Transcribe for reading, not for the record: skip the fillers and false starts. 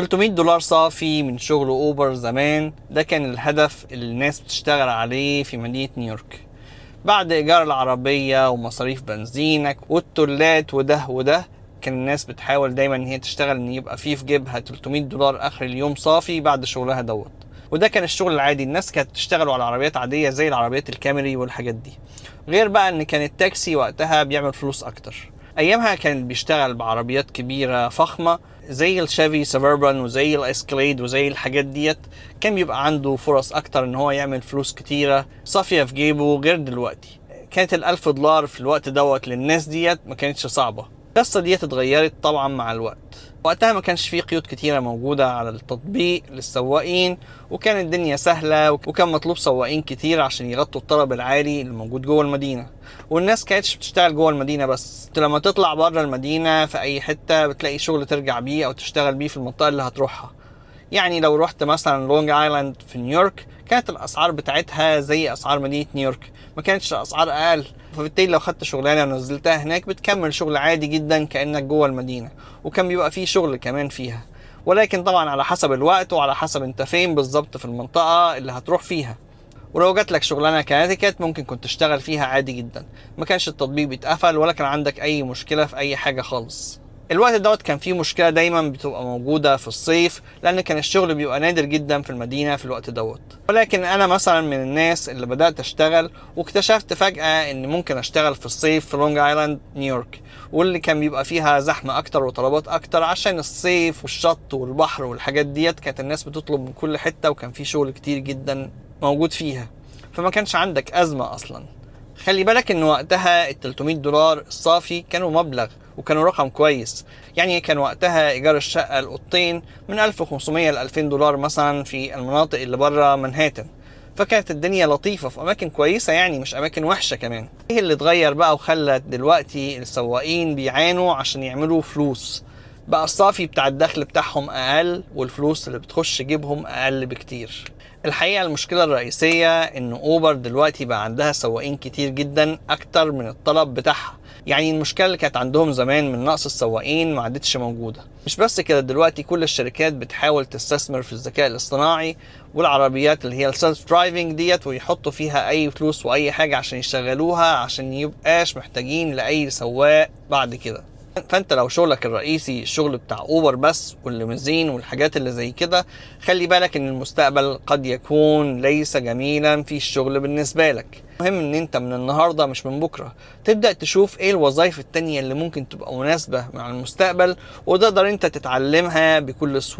$300 صافي من شغل اوبر زمان، ده كان الهدف اللي الناس بتشتغل عليه في مدينة نيويورك. بعد ايجار العربية ومصاريف بنزينك والتولات وده كان الناس بتحاول دايما ان هي تشتغل ان يبقى في جيبها $300 اخر اليوم صافي بعد شغلها دوت. وده كان الشغل العادي، الناس كانت تشتغل على عربيات عادية زي العربيات الكامري والحاجات دي. غير بقى ان كان التاكسي وقتها بيعمل فلوس اكتر. ايامها كان بيشتغل بعربيات كبيرة فخمة زي الشافي سبربان وزي الاسكليد وزي الحاجات ديت، كان بيبقى عنده فرص اكتر ان هو يعمل فلوس كتيرة صافية في جيبه غير دلوقتي. كانت $1000 في الوقت دوت للناس ديت ما كانتش صعبة. القصة ديت اتغيرت طبعا مع الوقت. وقتها ما كانش فيه قيود كتيرة موجودة على التطبيق للسواقين، وكان الدنيا سهلة، وكان مطلوب سواقين كتير عشان يغطوا الطلب العالي اللي موجود جوه المدينة. والناس كانتش بتشتغل جوه المدينة بس، انت لما تطلع بره المدينة في اي حتة بتلاقي شغل ترجع بيه او تشتغل بيه في المنطقة اللي هتروحها. يعني لو رحت مثلا لونج ايلاند في نيويورك، كانت الاسعار بتاعتها زي اسعار مدينة نيويورك، ما كانتش اسعار اقل. فبالتالي لو خدت شغلانه ونزلتها هناك بتكمل شغل عادي جدا كانك جوه المدينه، وكان بيبقى فيه شغل كمان فيها. ولكن طبعا على حسب الوقت وعلى حسب انت فين بالظبط في المنطقه اللي هتروح فيها. ولو جات لك شغلانه كنتيكت ممكن كنت تشتغل فيها عادي جدا، ما كانش التطبيق بيتقفل ولا كان عندك اي مشكله في اي حاجه خالص. الوقت دوت كان فيه مشكلة دايما بتبقى موجودة في الصيف، لأن كان الشغل بيبقى نادر جدا في المدينة في الوقت دوت. ولكن أنا مثلا من الناس اللي بدأت أشتغل واكتشفت فجأة إن ممكن أشتغل في الصيف في لونج آيلاند نيويورك، واللي كان بيبقى فيها زحمة أكتر وطلبات أكتر عشان الصيف والشط والبحر والحاجات ديت. كانت الناس بتطلب من كل حتة وكان في شغل كتير جدا موجود فيها، فما كانش عندك أزمة أصلا. خلي بالك ان وقتها $300 الصافي كانوا مبلغ وكانوا رقم كويس. يعني كان وقتها ايجار الشقة الاوضتين من 1500 ل $2000 مثلا في المناطق اللي بره منهاتن. فكانت الدنيا لطيفة في اماكن كويسة، يعني مش اماكن وحشة كمان. ايه اللي اتغير بقى وخلى دلوقتي السواقين بيعانوا عشان يعملوا فلوس؟ بقى الصافي بتاع الدخل بتاعهم اقل والفلوس اللي بتخش جيبهم اقل بكتير. الحقيقة المشكلة الرئيسية ان اوبر دلوقتي بقى عندها سواقين كتير جدا اكتر من الطلب بتاعها. يعني المشكلة اللي كانت عندهم زمان من نقص السواقين ما عادتش موجودة. مش بس كده، دلوقتي كل الشركات بتحاول تستثمر في الذكاء الاصطناعي والعربيات اللي هي السيلف درايفنج ديت، ويحطوا فيها اي فلوس واي حاجة عشان يشغلوها، عشان يبقاش محتاجين لاي سواق بعد كده. فانت لو شغلك الرئيسي الشغل بتاع اوبر بس والليموزين والحاجات اللي زي كده، خلي بالك ان المستقبل قد يكون ليس جميلا في الشغل بالنسبة لك. مهم ان انت من النهاردة مش من بكرة تبدأ تشوف ايه الوظائف التانية اللي ممكن تبقى مناسبة مع المستقبل، وتقدر انت تتعلمها بكل سهولة.